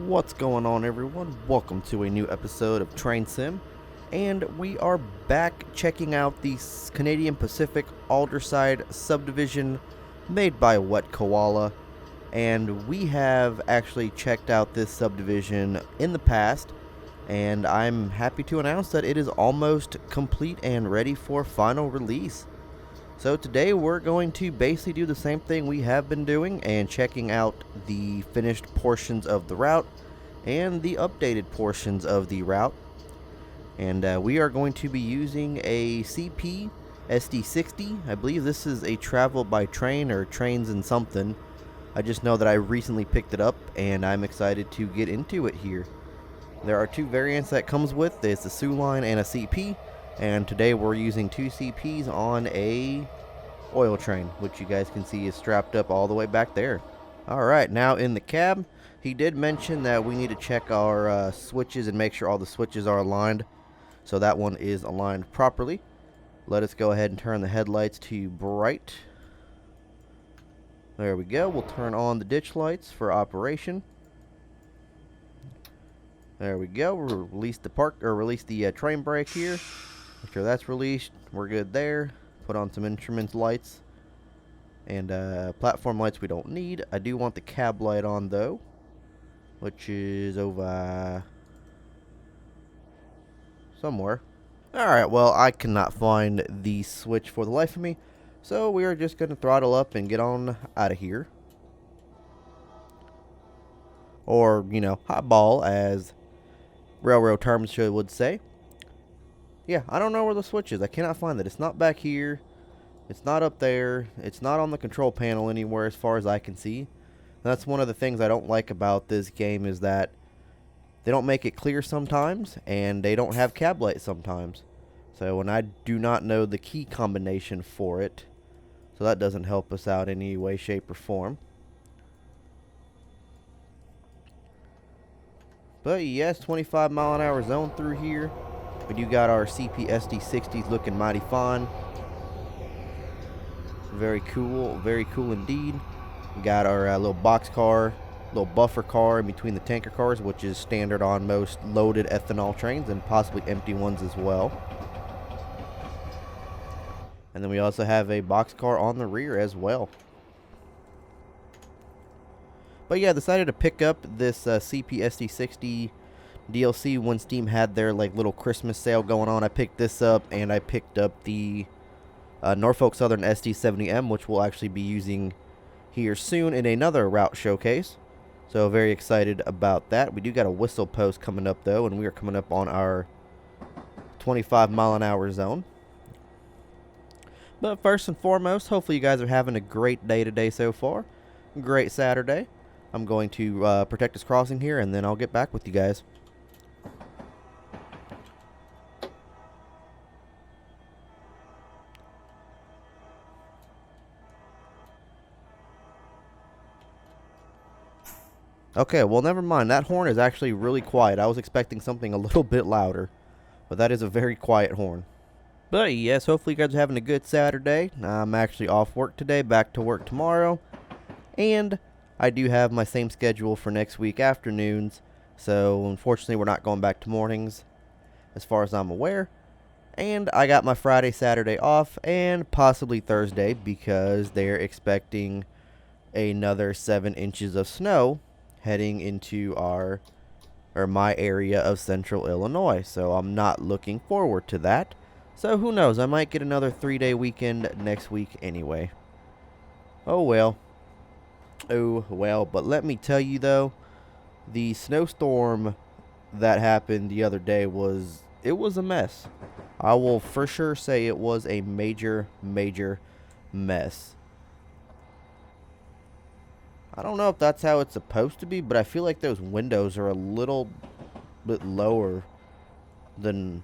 What's going on, everyone? Welcome to a new episode of Train Sim, and we are back checking out the Canadian Pacific Aldersyde subdivision made by Wet Koala. And we have actually checked out this subdivision in the past, and I'm happy to announce that it is almost complete and ready for final release. So today we're going to basically do the same thing we have been doing and checking out the finished portions of the route and the updated portions of the route. And we are going to be using a CP SD60. I believe this is a travel by train or trains and something. I just know that I recently picked it up and I'm excited to get into it here. There are two variants that comes with. There's the Soo line and a CP. And today we're using two CPs on a oil train, which you guys can see is strapped up all the way back there. Alright, now in the cab, he did mention that we need to check our switches and make sure all the switches are aligned. So that one is aligned properly. Let us go ahead and turn the headlights to bright. There we go. We'll turn on the ditch lights for operation. There we go. We'll release the train brake here. After that's released, we're good there. Put on some instruments lights. And platform lights we don't need. I do want the cab light on though, which is over somewhere. Alright, well, I cannot find the switch for the life of me, so we are just going to throttle up and get on out of here. Or, you know, highball, as railroad terms would say. Yeah, I don't know where the switch is. I cannot find it. It's not back here. It's not up there. It's not on the control panel anywhere as far as I can see. And that's one of the things I don't like about this game, is that they don't make it clear sometimes, and they don't have cab light sometimes. So, and I do not know the key combination for it. So that doesn't help us out in any way, shape, or form. But yes, 25 mile an hour zone through here. We do got our CP SD60s looking mighty fine. Very cool indeed. We got our little box car, little buffer car in between the tanker cars, which is standard on most loaded ethanol trains and possibly empty ones as well. And then we also have a box car on the rear as well. But yeah, I decided to pick up this CP SD60 DLC when Steam had their little Christmas sale going on. I picked this up, and I picked up the Norfolk Southern SD70M, which we'll actually be using here soon in another route showcase. So very excited about that. We do got a whistle post coming up though, and we are coming up on our 25 mile an hour zone. But first and foremost, hopefully you guys are having a great day today so far. Great Saturday. I'm going to protect this crossing here, and then I'll get back with you guys. Okay, well, never mind. That horn is actually really quiet. I was expecting something a little bit louder, but that is a very quiet horn. But yes, hopefully you guys are having a good Saturday. I'm actually off work today, back to work tomorrow, and I do have my same schedule for next week afternoons, so unfortunately we're not going back to mornings as far as I'm aware. And I got my Friday, Saturday off, and possibly Thursday, because they're expecting another 7 inches of snow heading into my area of central Illinois. So I'm not looking forward to that. So who knows, I might get another 3-day weekend next week anyway. Oh well. But let me tell you though, the snowstorm that happened the other day was a mess. I will for sure say it was a major mess. I don't know if that's how it's supposed to be, but I feel like those windows are a little bit lower than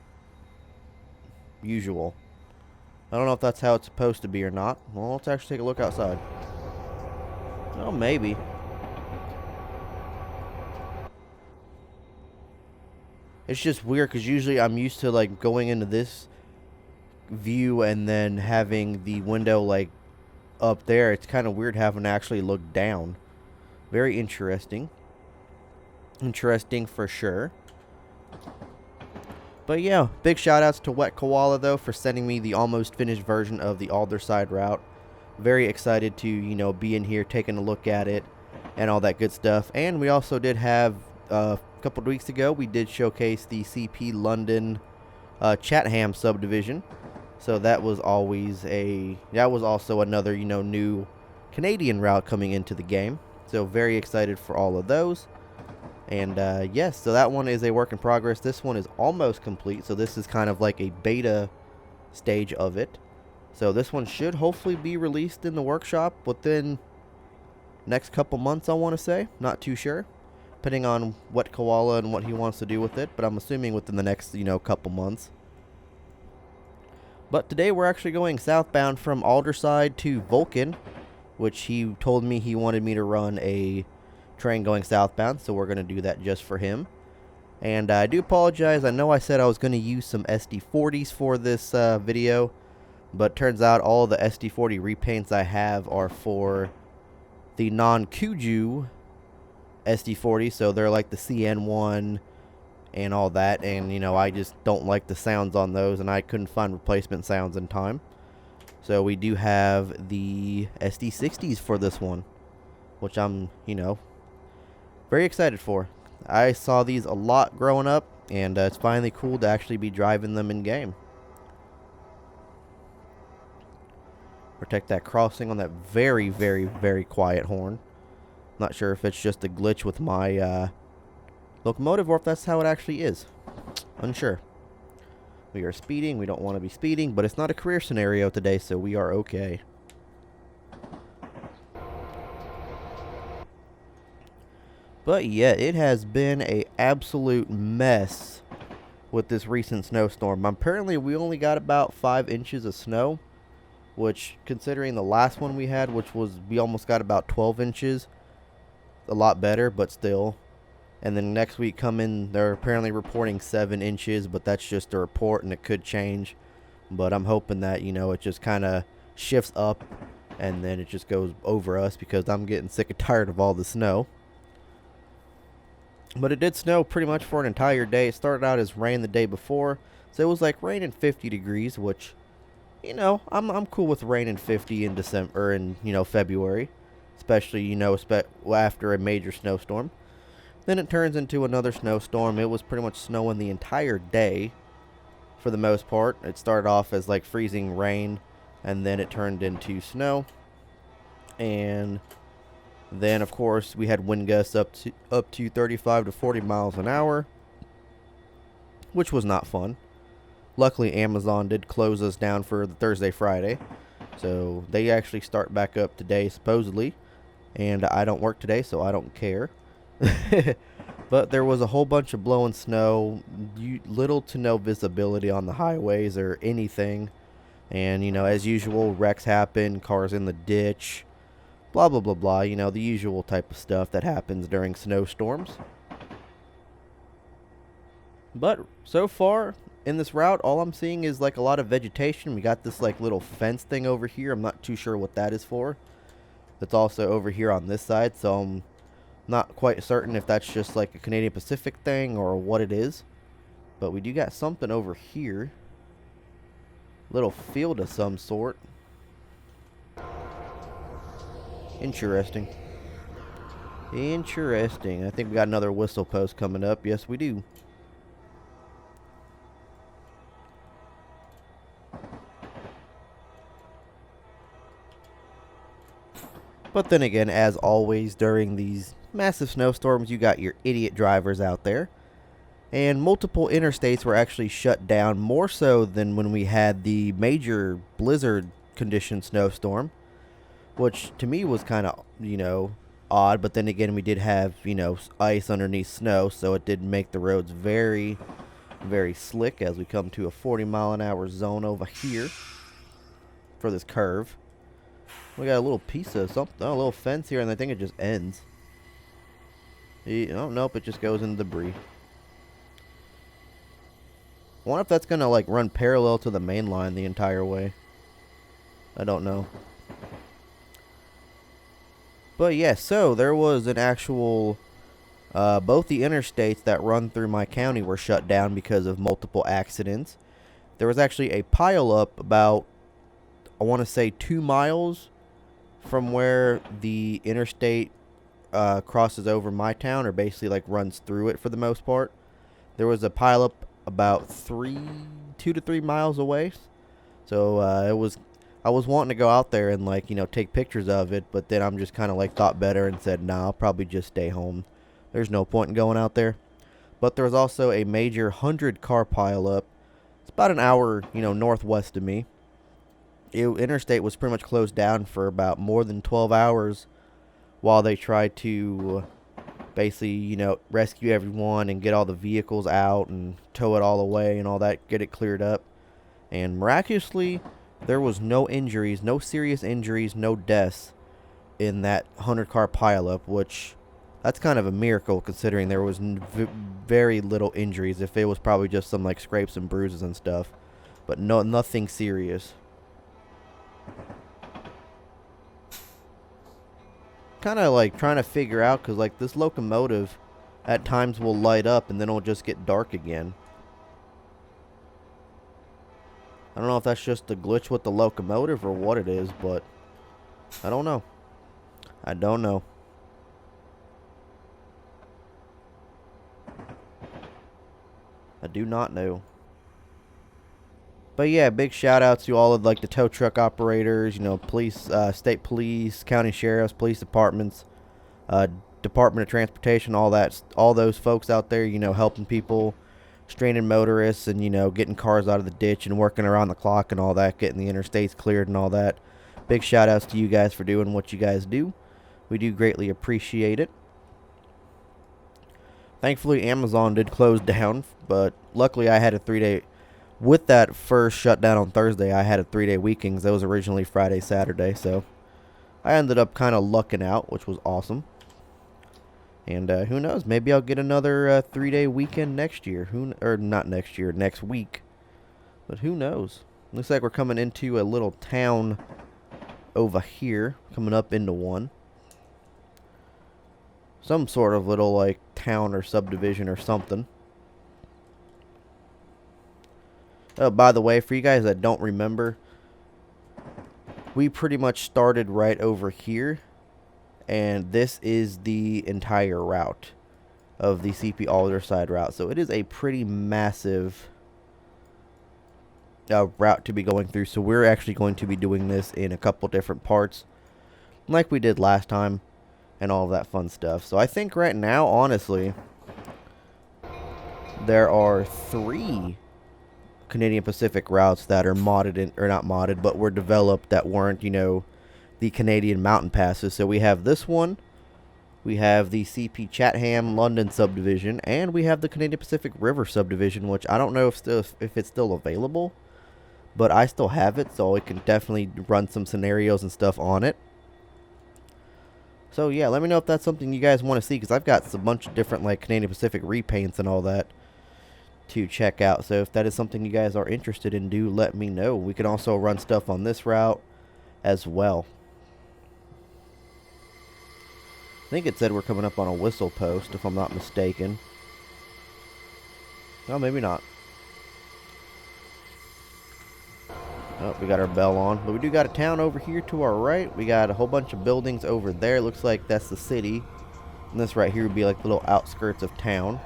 usual. I don't know if that's how it's supposed to be or not. Well, let's actually take a look outside. Oh, maybe. It's just weird because usually I'm used to going into this view and then having the window up there. It's kind of weird having to actually look down. Very interesting. interesting for sure. But yeah, big shout outs to Wet Koala though for sending me the almost finished version of the Aldersyde route. Very excited to, be in here taking a look at it and all that good stuff. And we also did have a couple of weeks ago, we did showcase the CP London Chatham subdivision. So that was also another, new Canadian route coming into the game. So very excited for all of those. And yes, so that one is a work in progress. This one is almost complete. So this is kind of like a beta stage of it. So this one should hopefully be released in the workshop within next couple months, I want to say. Not too sure, depending on what Koala and what he wants to do with it. But I'm assuming within the next, couple months. But today we're actually going southbound from Aldersyde to Vulcan, which he told me he wanted me to run a train going southbound, so we're going to do that just for him. And I do apologize. I know I said I was going to use some SD40s for this video, but turns out all the SD40 repaints I have are for the non-Kuju SD40, so they're like the CN1 and all that, and I just don't like the sounds on those, and I couldn't find replacement sounds in time. So we do have the SD60s for this one, which I'm, very excited for. I saw these a lot growing up, and it's finally cool to actually be driving them in game. Protect that crossing on that very, very, very quiet horn. Not sure if it's just a glitch with my locomotive or if that's how it actually is. Unsure. We are speeding. We don't want to be speeding, but it's not a career scenario today, so we are okay. But yeah, it has been an absolute mess with this recent snowstorm. Apparently, we only got about 5 inches of snow, which, considering the last one we had, which was we almost got about 12 inches, a lot better, but still. And then next week they're apparently reporting 7 inches, but that's just a report and it could change. But I'm hoping that, it just kind of shifts up and then it just goes over us, because I'm getting sick and tired of all the snow. But it did snow pretty much for an entire day. It started out as rain the day before, so it was like rain and 50 degrees, which, I'm cool with rain and 50 in December, or in, February, especially, after a major snowstorm. Then it turns into another snowstorm. It was pretty much snowing the entire day for the most part. It started off as like freezing rain, and then it turned into snow. And then, of course, we had wind gusts up to 35 to 40 miles an hour, which was not fun. Luckily, Amazon did close us down for the Thursday, Friday. So they actually start back up today, supposedly. And I don't work today, so I don't care. But there was a whole bunch of blowing snow, little to no visibility on the highways or anything. And, as usual, wrecks happen, cars in the ditch, blah, blah, blah, blah. The usual type of stuff that happens during snowstorms. But so far in this route, all I'm seeing is like a lot of vegetation. We got this like little fence thing over here. I'm not too sure what that is for. That's also over here on this side, so I'm not quite certain if that's just like a Canadian Pacific thing or what it is. But we do got something over here. Little field of some sort. Interesting. Interesting. I think we got another whistle post coming up. Yes, we do. But then again, as always, during these massive snowstorms, you got your idiot drivers out there. And multiple interstates were actually shut down, more so than when we had the major blizzard condition snowstorm, which to me was kind of, odd. But then again, we did have, ice underneath snow, so it did make the roads very, very slick as we come to a 40-mile-an-hour zone over here for this curve. We got a little piece of something, a little fence here, and I think it just ends. Oh, nope, it just goes into debris. I wonder if that's going to, like, run parallel to the main line the entire way. I don't know. But, yeah, so there was an actual Both the interstates that run through my county were shut down because of multiple accidents. There was actually a pileup about, I want to say, 2 miles from where the interstate crosses over my town, or basically like runs through it for the most part. There was a pileup about 2 to 3 miles away. So I was wanting to go out there and like take pictures of it, but then I'm just kind of like thought better and said, nah, I'll probably just stay home. There's no point in going out there. But there was also a major 100-car pileup. It's about an hour, northwest of me. Interstate was pretty much closed down for about more than 12 hours while they tried to basically, rescue everyone and get all the vehicles out and tow it all away and all that, get it cleared up. And miraculously, there was no injuries, no serious injuries, no deaths in that 100-car pileup, which that's kind of a miracle considering there was very little injuries. If it was probably just some like scrapes and bruises and stuff, but nothing serious. Kind of like trying to figure out, because like this locomotive at times will light up and then it'll just get dark again. I don't know if that's just a glitch with the locomotive or what it is, but I don't know. I don't know. I do not know. But yeah, big shout out to all of like the tow truck operators, police, state police, county sheriffs, police departments, Department of Transportation, all those folks out there, helping people, stranded motorists, and getting cars out of the ditch and working around the clock and all that, getting the interstates cleared and all that. Big shout outs to you guys for doing what you guys do. We do greatly appreciate it. Thankfully, Amazon did close down, but luckily I had a 3-day. With that first shutdown on Thursday, I had a 3-day weekend. That was originally Friday, Saturday, so I ended up kind of lucking out, which was awesome. And who knows? Maybe I'll get another 3-day weekend next year. Not next year, next week. But who knows? Looks like we're coming into a little town over here, coming up into one. Some sort of little like town or subdivision or something. Oh, by the way, for you guys that don't remember, we pretty much started right over here, and this is the entire route of the CP Aldersyde route. So it is a pretty massive route to be going through. So we're actually going to be doing this in a couple different parts, like we did last time, and all of that fun stuff. So I think right now, honestly, there are 3 Canadian Pacific routes that are modded, or not modded, but were developed that weren't, the Canadian mountain passes. So we have this one, we have the CP Chatham London subdivision, and we have the Canadian Pacific River subdivision, which I don't know if it's still available, but I still have it, so I can definitely run some scenarios and stuff on it. So yeah, let me know if that's something you guys want to see, because I've got a bunch of different like Canadian Pacific repaints and all that to check out. So if that is something you guys are interested in, do let me know. We can also run stuff on this route as well. I think it said we're coming up on a whistle post, if I'm not mistaken. No, maybe not. Oh, we got our bell on. But we do got a town over here to our right. We got a whole bunch of buildings over there. Looks like that's the city. And this right here would be like little outskirts of town.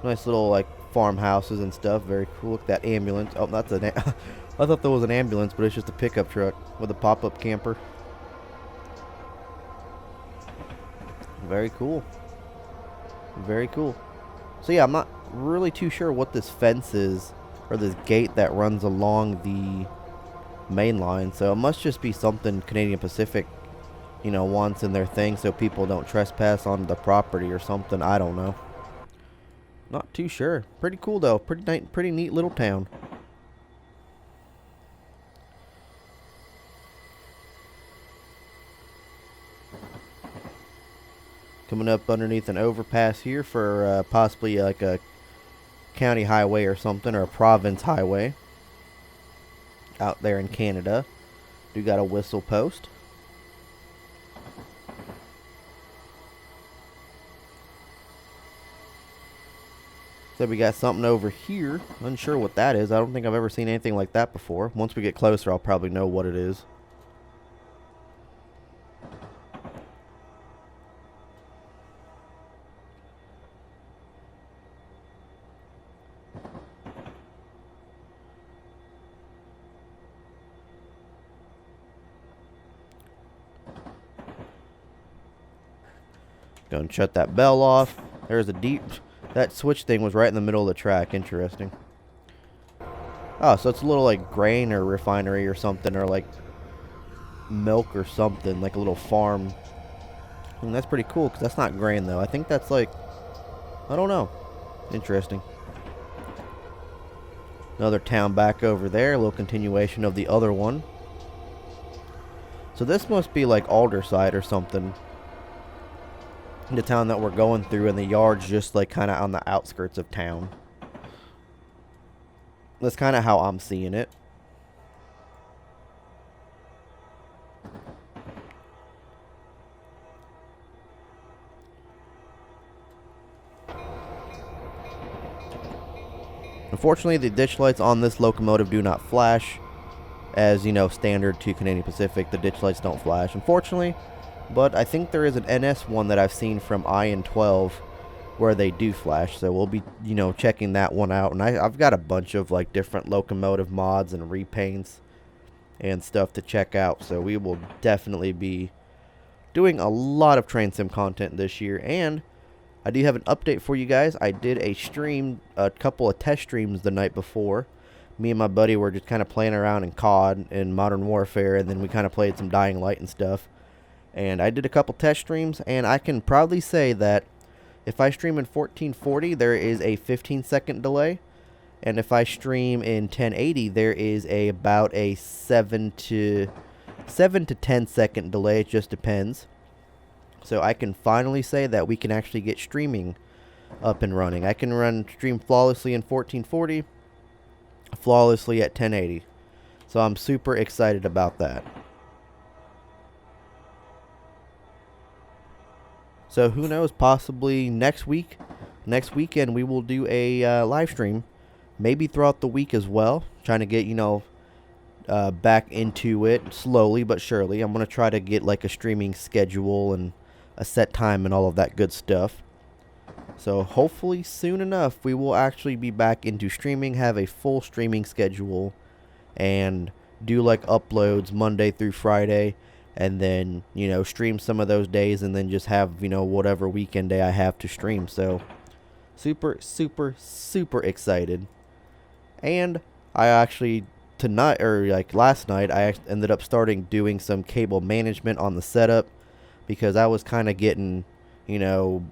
Nice little like farmhouses and stuff. Very cool. Look at that ambulance. Oh, that's an I thought there was an ambulance, but it's just a pickup truck with a pop-up camper. Very cool. Very cool. So yeah, I'm not really too sure what this fence is, or this gate that runs along the main line. So it must just be something Canadian Pacific, wants in their thing so people don't trespass on the property or something. I don't know. Not too sure. Pretty cool though. Pretty neat little town. Coming up underneath an overpass here for possibly like a county highway or something, or a province highway out there in Canada. Do got a whistle post. So we got something over here. Unsure what that is. I don't think I've ever seen anything like that before. Once we get closer, I'll probably know what it is. Go and shut that bell off. There's a deep... That switch thing was right in the middle of the track. Interesting. Oh, so it's a little like grain or refinery or something, or like milk or something, like a little farm. And that's pretty cool, because that's not grain though. I think that's like, I don't know. Interesting. Another town back over there, a little continuation of the other one. So this must be like Aldersyde or something. The town that we're going through, and the yard's just like kind of on the outskirts of town. That's kind of how I'm seeing it. Unfortunately, the ditch lights on this locomotive do not flash. As, you know, standard to Canadian Pacific, the ditch lights don't flash, unfortunately. But I think there is an NS one that I've seen from IN 12 where they do flash. So we'll be, you know, checking that one out. And I've got a bunch of, like, different locomotive mods and repaints and stuff to check out. So we will definitely be doing a lot of train sim content this year. And I do have an update for you guys. I did a stream, a couple of test streams the night before. Me and my buddy were just kind of playing around in COD and Modern Warfare, and then we kind of played some Dying Light and stuff. And I did a couple test streams, and I can proudly say that if I stream in 1440, there is a 15-second delay. And if I stream in 1080, there is about a 7 to 10-second delay. It just depends. So I can finally say that we can actually get streaming up and running. I can stream flawlessly in 1440, flawlessly at 1080. So I'm super excited about that. So who knows, possibly next weekend we will do a live stream, maybe throughout the week as well, trying to get, you know, back into it slowly but surely. I'm going to try to get like a streaming schedule and a set time and all of that good stuff. So hopefully soon enough we will actually be back into streaming, have a full streaming schedule, and do like uploads Monday through Friday, and then, you know, stream some of those days, and then just have, you know, whatever weekend day I have to stream. So super excited. And I actually tonight, or like last night, I ended up starting doing some cable management on the setup, because I was kind of getting, you know,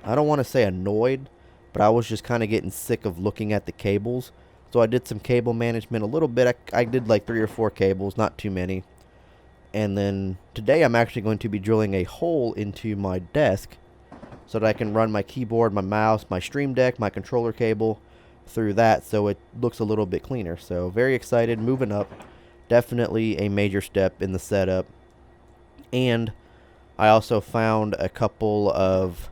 I don't want to say annoyed, but I was just kind of getting sick of looking at the cables. So I did some cable management a little bit. I did like 3 or 4 cables, not too many. And then today I'm actually going to be drilling a hole into my desk so that I can run my keyboard, my mouse, my stream deck, my controller cable through that, so it looks a little bit cleaner. So very excited, moving up. Definitely a major step in the setup. And I also found a couple of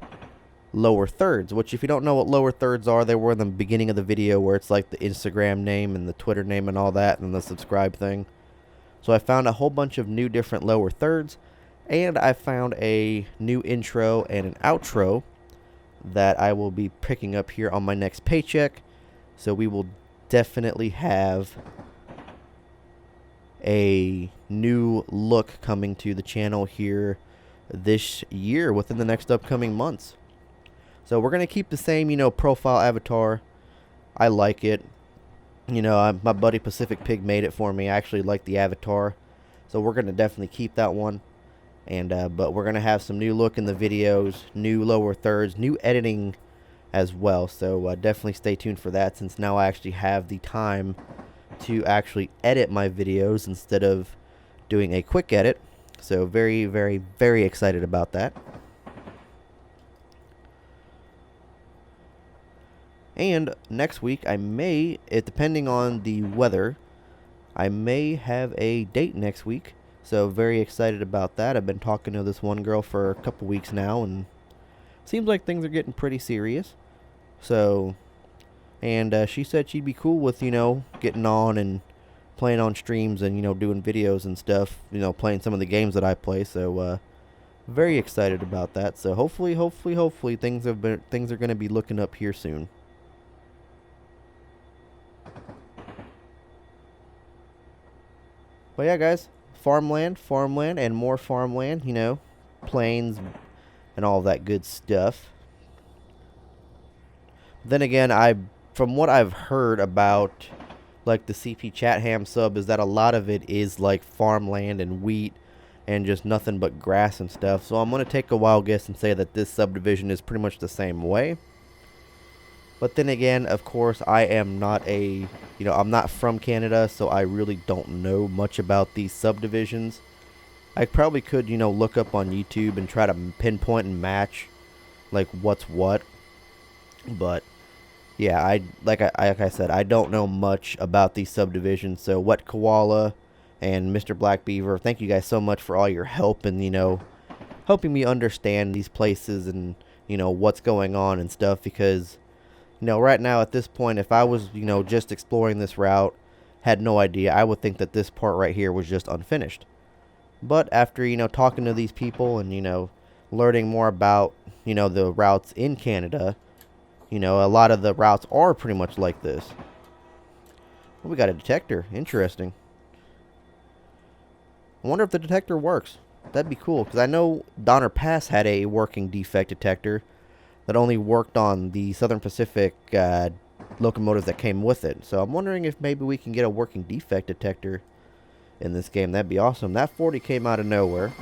lower thirds, which if you don't know what lower thirds are, they were in the beginning of the video where it's like the Instagram name and the Twitter name and all that, and the subscribe thing. So I found a whole bunch of new different lower thirds, and I found a new intro and an outro that I will be picking up here on my next paycheck. So we will definitely have a new look coming to the channel here this year within the next upcoming months. So we're going to keep the same, you know, profile avatar. I like it. You know, my buddy Pacific Pig made it for me. I actually like the avatar. So we're going to definitely keep that one. And but we're going to have some new look in the videos, new lower thirds, new editing as well. So definitely stay tuned for that, since now I actually have the time to actually edit my videos instead of doing a quick edit. So very excited about that. And next week I may, depending on the weather, I may have a date next week. So very excited about that. I've been talking to this one girl for a couple weeks now, and seems like things are getting pretty serious. So, and she said she'd be cool with, getting on and playing on streams and, doing videos and stuff, playing some of the games that I play. So, very excited about that. So hopefully things are going to be looking up here soon. But yeah, guys, farmland, and more farmland, plains and all that good stuff. Then again, from what I've heard about like the CP Chatham sub is that a lot of it is like farmland and wheat and just nothing but grass and stuff. So I'm going to take a wild guess and say that this subdivision is pretty much the same way. But then again, of course, I am not I'm not from Canada, so I really don't know much about these subdivisions. I probably could, look up on YouTube and try to pinpoint and match like what's what. But yeah, like I said, I don't know much about these subdivisions. So Wet Koala and Mr. Black Beaver, thank you guys so much for all your help and helping me understand these places and what's going on and stuff. Because right now at this point, if I was just exploring this route, had no idea, I would think that this part right here was just unfinished. But after talking to these people and learning more about the routes in Canada, a lot of the routes are pretty much like this. Well, we got a detector. Interesting. I wonder if the detector works. That'd be cool, because I know Donner Pass had a working defect detector that only worked on the Southern Pacific locomotives that came with it. So I'm wondering if maybe we can get a working defect detector in this game. That'd be awesome. That 40 came out of nowhere.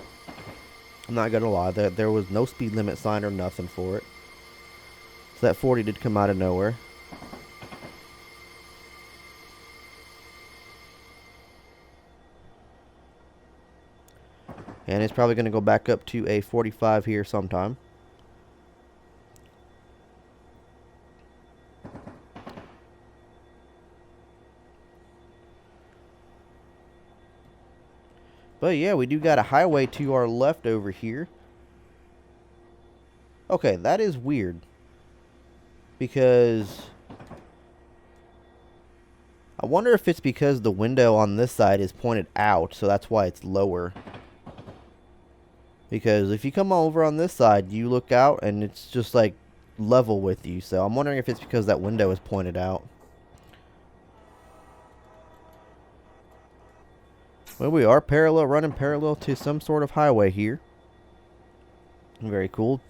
I'm not going to lie. There was no speed limit sign or nothing for it. So that 40 did come out of nowhere. And it's probably going to go back up to a 45 here sometime. But yeah, we do got a highway to our left over here. Okay, that is weird. Because I wonder if it's because the window on this side is pointed out, so that's why it's lower. Because if you come over on this side, you look out and it's just like level with you. So I'm wondering if it's because that window is pointed out. Well, we are running parallel to some sort of highway here. Very cool.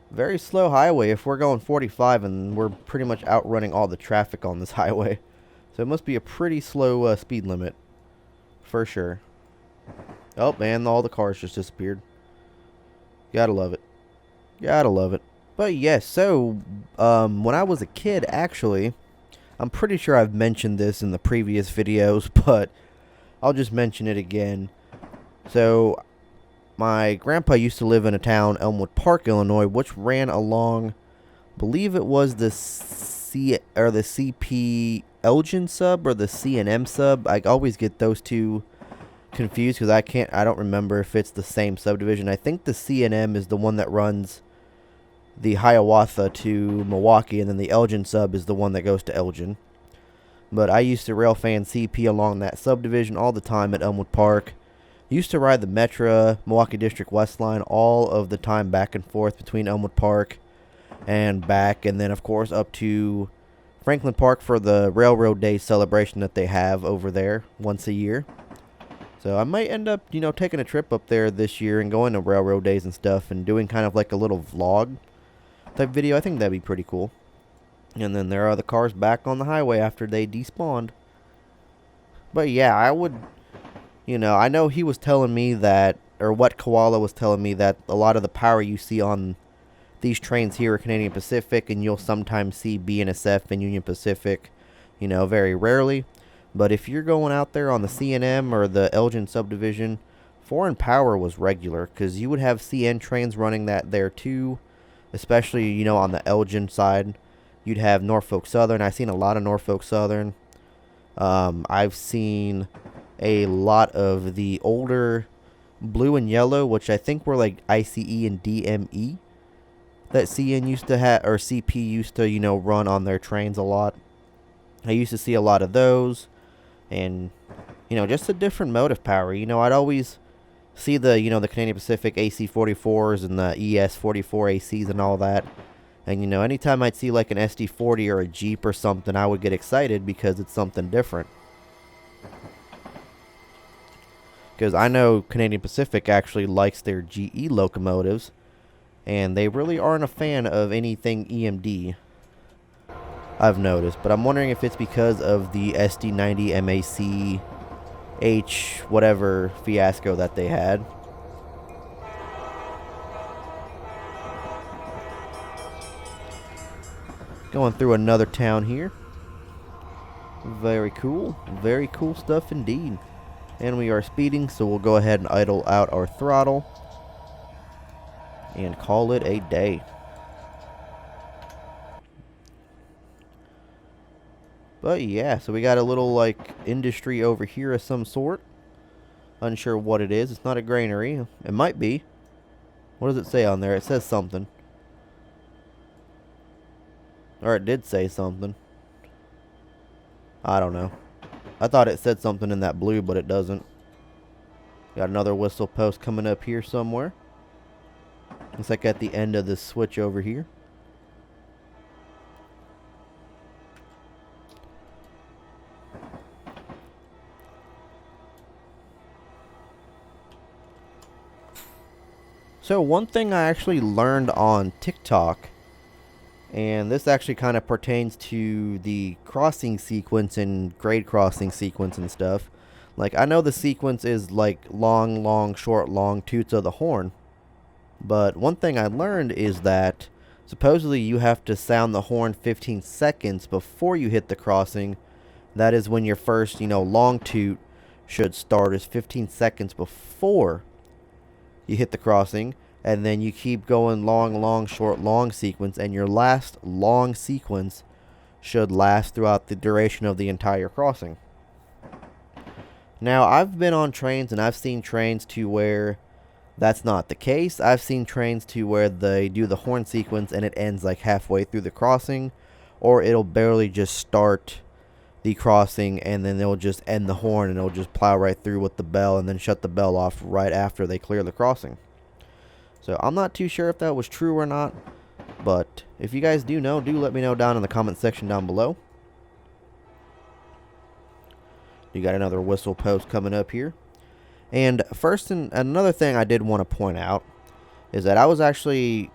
Very slow highway if we're going 45 and we're pretty much outrunning all the traffic on this highway. So it must be a pretty slow speed limit. For sure. Oh, man, all the cars just disappeared. Gotta love it. Gotta love it. But yes, so when I was a kid, actually, I'm pretty sure I've mentioned this in the previous videos, but I'll just mention it again. So my grandpa used to live in a town, Elmwood Park, Illinois, which ran along, I believe it was the CP Aldersyde sub or the C&M sub. I always get those two confused because I don't remember if it's the same subdivision. I think the C&M is the one that runs the Hiawatha to Milwaukee, and then the Elgin sub is the one that goes to Elgin. But I used to rail fan CP along that subdivision all the time at Elmwood Park. Used to ride the Metra Milwaukee District West Line all of the time back and forth between Elmwood Park and back, and then of course up to Franklin Park for the Railroad Day celebration that they have over there once a year. So I might end up, taking a trip up there this year and going to Railroad Days and stuff and doing kind of like a little vlog type video. I think that'd be pretty cool. And then there are the cars back on the highway after they despawned. But yeah, I would, I know he was telling me that, or what Koala was telling me, that a lot of the power you see on these trains here are Canadian Pacific, and you'll sometimes see BNSF and Union Pacific, very rarely. But if you're going out there on the C&M or the Elgin subdivision, foreign power was regular, because you would have CN trains running that there too, especially, on the Elgin side. You'd have Norfolk Southern. I've seen a lot of Norfolk Southern. I've seen a lot of the older blue and yellow, which I think were like ICE and DME. that CN used to have, or CP used to, run on their trains a lot. I used to see a lot of those, and, just a different motive power. I'd always see the, the Canadian Pacific AC-44s and the ES-44 ACs and all that. And, anytime I'd see like an SD-40 or a Jeep or something, I would get excited because it's something different. Because I know Canadian Pacific actually likes their GE locomotives, and they really aren't a fan of anything EMD, I've noticed. But I'm wondering if it's because of the SD90 MAC H whatever fiasco that they had. Going through another town here. Very cool stuff indeed. And we are speeding, so we'll go ahead and idle out our throttle and call it a day. But yeah, so we got a little like industry over here of some sort. Unsure what it is. It's not a granary. It might be. What does it say on there? It says something. Or it did say something. I don't know. I thought it said something in that blue, but it doesn't. Got another whistle post coming up here somewhere. Looks like at the end of this switch over here. So one thing I actually learned on TikTok, and this actually kind of pertains to the crossing sequence and grade crossing sequence and stuff. Like, I know the sequence is like long, long, short, long toots of the horn. But one thing I learned is that supposedly you have to sound the horn 15 seconds before you hit the crossing. That is when your first, long toot should start, is 15 seconds before you hit the crossing. And then you keep going long, long, short, long sequence. And your last long sequence should last throughout the duration of the entire crossing. Now, I've been on trains and I've seen trains to where that's not the case. I've seen trains to where they do the horn sequence and it ends like halfway through the crossing. Or it'll barely just start the crossing and then they'll just end the horn and it'll just plow right through with the bell and then shut the bell off right after they clear the crossing. So I'm not too sure if that was true or not, but if you guys do know, do let me know down in the comment section down below. You got another whistle post coming up here. And first, another thing I did want to point out is that I was actually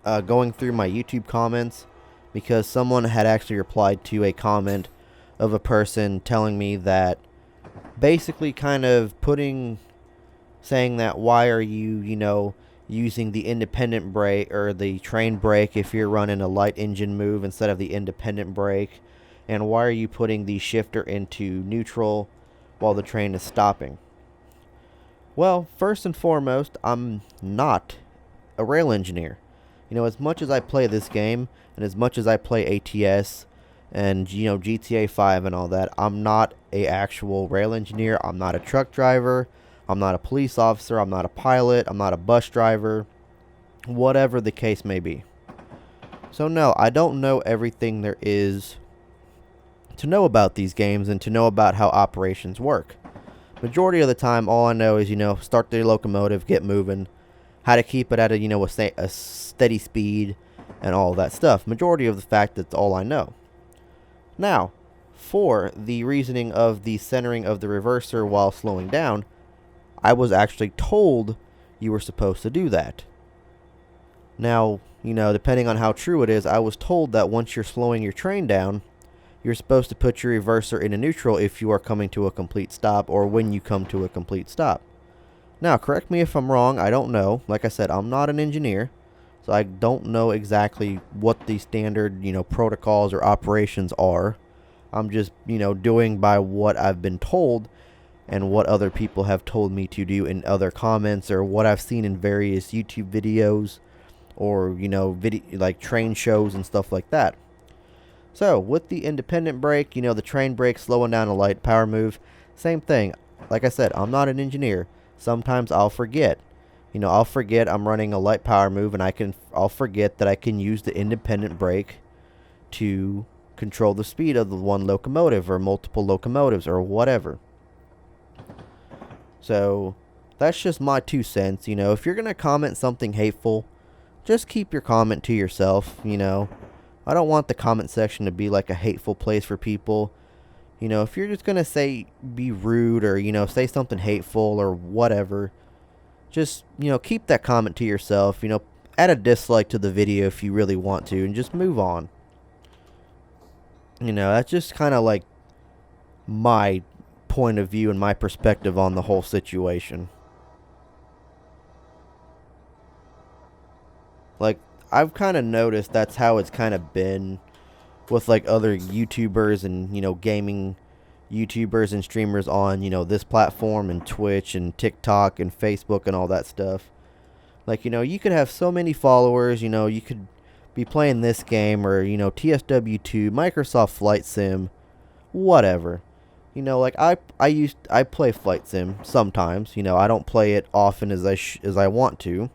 going through my YouTube comments because someone had actually replied to a comment of a person telling me that basically kind of saying that why are you, using the independent brake or the train brake if you're running a light engine move instead of the independent brake, and why are you putting the shifter into neutral while the train is stopping? Well, first and foremost, I'm not a rail engineer. As much as I play this game and as much as I play ATS and GTA 5 and all that, I'm not a actual rail engineer. I'm not a truck driver. I'm not a police officer, I'm not a pilot, I'm not a bus driver, whatever the case may be. So no, I don't know everything there is to know about these games and to know about how operations work. Majority of the time, all I know is, start the locomotive, get moving, how to keep it at a steady speed, and all that stuff. Majority of the fact, that's all I know. Now, for the reasoning of the centering of the reverser while slowing down, I was actually told you were supposed to do that. Now, depending on how true it is, I was told that once you're slowing your train down, you're supposed to put your reverser into neutral if you are coming to a complete stop or when you come to a complete stop. Now, correct me if I'm wrong, I don't know. Like I said, I'm not an engineer, so I don't know exactly what the standard, protocols or operations are. I'm just, doing by what I've been told and what other people have told me to do in other comments or what I've seen in various YouTube videos or, like train shows and stuff like that. So, with the independent brake, the train brake slowing down a light power move, same thing. Like I said, I'm not an engineer. Sometimes I'll forget. You know, I'll forget I'm running a light power move, and I'll forget that I can use the independent brake to control the speed of the one locomotive or multiple locomotives or whatever. So that's just my 2 cents. You know, if you're going to comment something hateful, just keep your comment to yourself. You know, I don't want the comment section to be like a hateful place for people. You know, if you're just going to be rude or, you know, say something hateful or whatever, just, you know, keep that comment to yourself. You know, add a dislike to the video if you really want to, and just move on. You know, that's just kind of like my point of view and my perspective on the whole situation. Like, I've kind of noticed that's how it's kind of been with like other YouTubers and, you know, gaming YouTubers and streamers on, you know, this platform and Twitch and TikTok and Facebook and all that stuff. Like, you know, you could have so many followers, you know, you could be playing this game or, you know, TSW2, Microsoft Flight Sim, whatever. You know, like I play Flight Sim sometimes. You know, I don't play it often as I want to,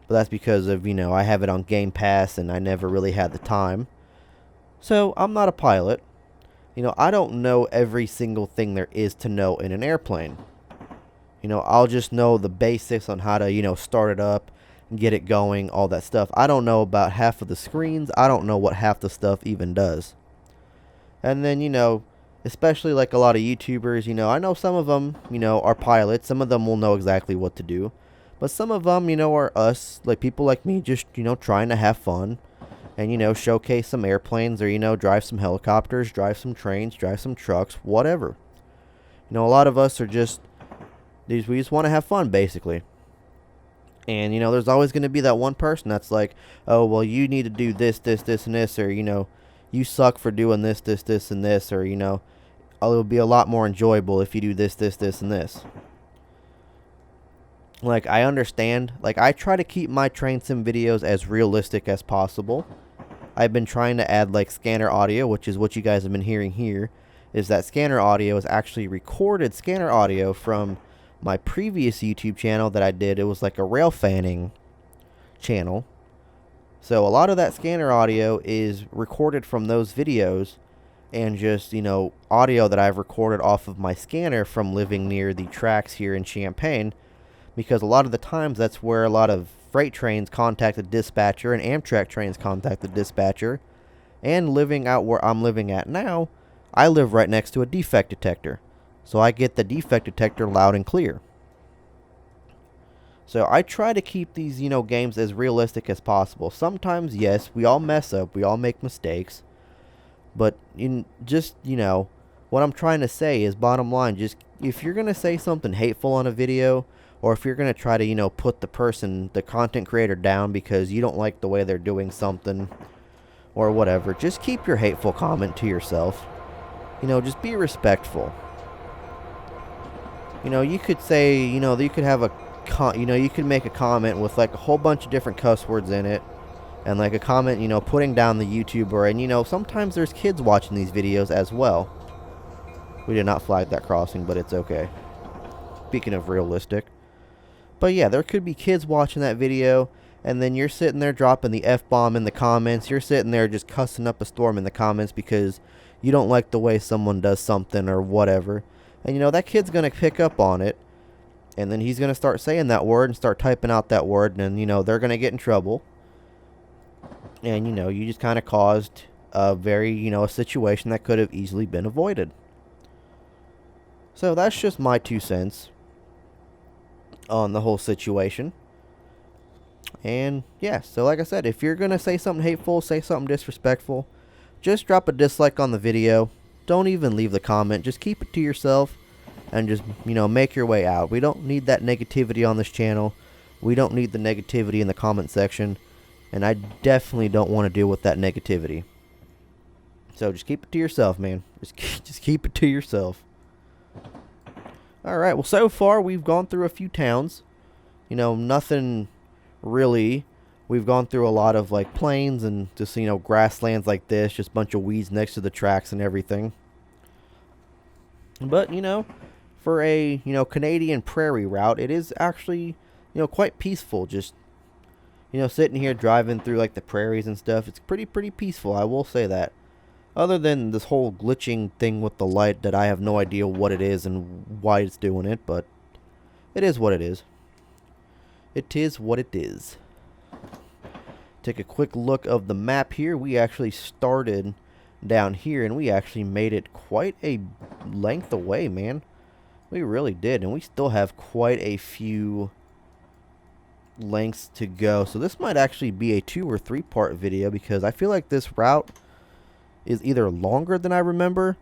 but that's because of, you know, I have it on Game Pass and I never really had the time. So I'm not a pilot. You know, I don't know every single thing there is to know in an airplane. You know, I'll just know the basics on how to, you know, start it up and get it going, all that stuff. I don't know about half of the screens. I don't know what half the stuff even does. And then, you know, especially like a lot of YouTubers, you know, I know some of them, you know, are pilots. Some of them will know exactly what to do. But some of them, you know, are us, like people like me, just, you know, trying to have fun. And, you know, showcase some airplanes or, you know, drive some helicopters, drive some trains, drive some trucks, whatever. You know, a lot of us are just, we just want to have fun, basically. And, you know, there's always going to be that one person that's like, oh, well, you need to do this, this, this, and this. Or, you know, you suck for doing this, this, this, and this. Or, you know, it'll be a lot more enjoyable if you do this, this, this, and this. Like, I understand. Like, I try to keep my train sim videos as realistic as possible. I've been trying to add, like, scanner audio, which is what you guys have been hearing here. Is that scanner audio is actually recorded scanner audio from my previous YouTube channel that I did. It was like a rail fanning channel. So a lot of that scanner audio is recorded from those videos and just, you know, audio that I've recorded off of my scanner from living near the tracks here in Champaign. Because a lot of the times that's where a lot of freight trains contact the dispatcher and Amtrak trains contact the dispatcher. And living out where I'm living at now, I live right next to a defect detector. So I get the defect detector loud and clear. So I try to keep these, you know, games as realistic as possible. Sometimes, yes, we all mess up. We all make mistakes. But just, you know, what I'm trying to say is, bottom line, just if you're going to say something hateful on a video, or if you're going to try to, you know, put the content creator down because you don't like the way they're doing something or whatever, just keep your hateful comment to yourself. You know, just be respectful. You know, you could say, you know, you could have you could make a comment with like a whole bunch of different cuss words in it. And like a comment, you know, putting down the YouTuber. And, you know, sometimes there's kids watching these videos as well. We did not flag that crossing, but it's okay. Speaking of realistic. But yeah, there could be kids watching that video. And then you're sitting there dropping the F-bomb in the comments. You're sitting there just cussing up a storm in the comments because you don't like the way someone does something or whatever. And, you know, that kid's going to pick up on it. And then he's going to start saying that word and start typing out that word. And, you know, they're going to get in trouble. And, you know, you just kind of caused a a situation that could have easily been avoided. So that's just my 2 cents on the whole situation. And, yeah, so like I said, if you're going to say something hateful, say something disrespectful, just drop a dislike on the video. Don't even leave the comment. Just keep it to yourself and just, you know, make your way out. We don't need that negativity on this channel. We don't need the negativity in the comment section. And I definitely don't want to deal with that negativity. So just keep it to yourself, man. Just keep it to yourself. Alright, well, so far we've gone through a few towns. You know, nothing really. We've gone through a lot of, like, plains and just, you know, grasslands like this. Just a bunch of weeds next to the tracks and everything. But, you know, for a, you know, Canadian prairie route, it is actually quite peaceful. Just, sitting here driving through like the prairies and stuff. It's pretty peaceful, I will say that. Other than this whole glitching thing with the light that I have no idea what it is and why it's doing it, but it is what it is. It is what it is. Take a quick look of the map here. We actually started down here and we actually made it quite a length away, man. We really did, and we still have quite a few lengths to go. So this might actually be a 2 or 3 part video, because I feel like this route is either longer than I remember,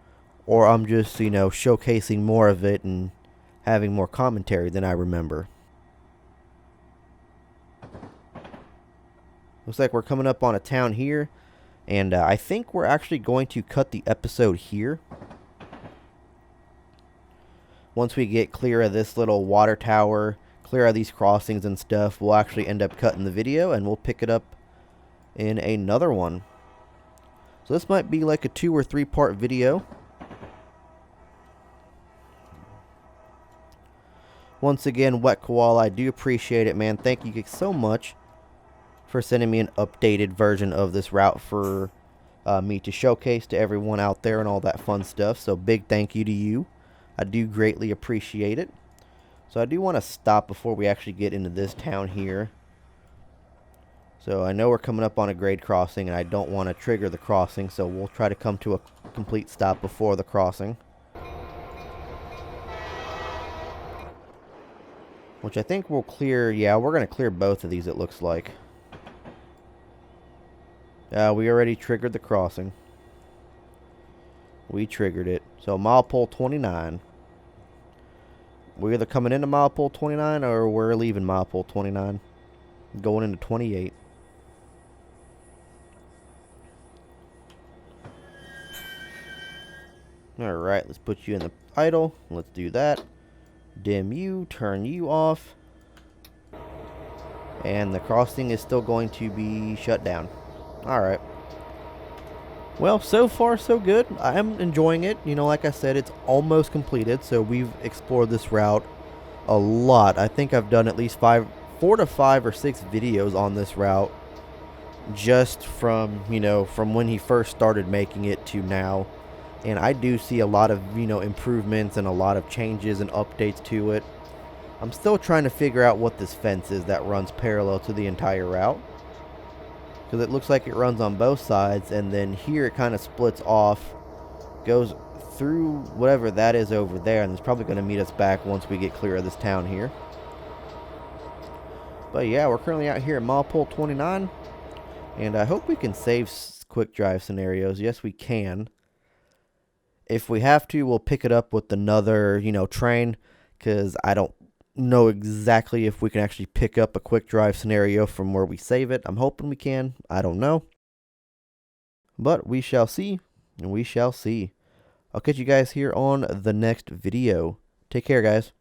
or I'm just, showcasing more of it and having more commentary than I remember. Looks like we're coming up on a town here, and I think we're actually going to cut the episode here. Once we get clear of this little water tower, clear of these crossings and stuff, we'll actually end up cutting the video, and we'll pick it up in another one. So this might be like a 2 or 3 part video. Once again, Wet Koala, I do appreciate it, man. Thank you so much for sending me an updated version of this route for me to showcase to everyone out there and all that fun stuff. So big thank you to you. I do greatly appreciate it. So I do want to stop before we actually get into this town here. So I know we're coming up on a grade crossing, and I don't want to trigger the crossing, so we'll try to come to a complete stop before the crossing. Which I think we'll clear. Yeah, we're going to clear both of these, it looks like. We already triggered the crossing. We triggered it. So milepole 29. We're either coming into milepole 29 or we're leaving milepole 29. Going into 28. Alright, let's put you in the idle. Let's do that. Dim you, turn you off. And the crossing is still going to be shut down. Alright. Well, so far so good. I'm enjoying it. Like I said, it's almost completed. So we've explored this route a lot. I think I've done at least 4 to 5 or 6 videos on this route. Just from, from when he first started making it to now. And I do see a lot of, improvements and a lot of changes and updates to it. I'm still trying to figure out what this fence is that runs parallel to the entire route. Because it looks like it runs on both sides, and then here it kind of splits off, goes through whatever that is over there, and it's probably going to meet us back once we get clear of this town here. But yeah, we're currently out here at milepole 29, and I hope we can save quick drive scenarios. Yes, we can. If we have to, we'll pick it up with another, train, because I don't know exactly if we can actually pick up a quick drive scenario from where we save it. I'm hoping we can. I don't know. But we shall see, and we shall see. I'll catch you guys here on the next video. Take care, guys.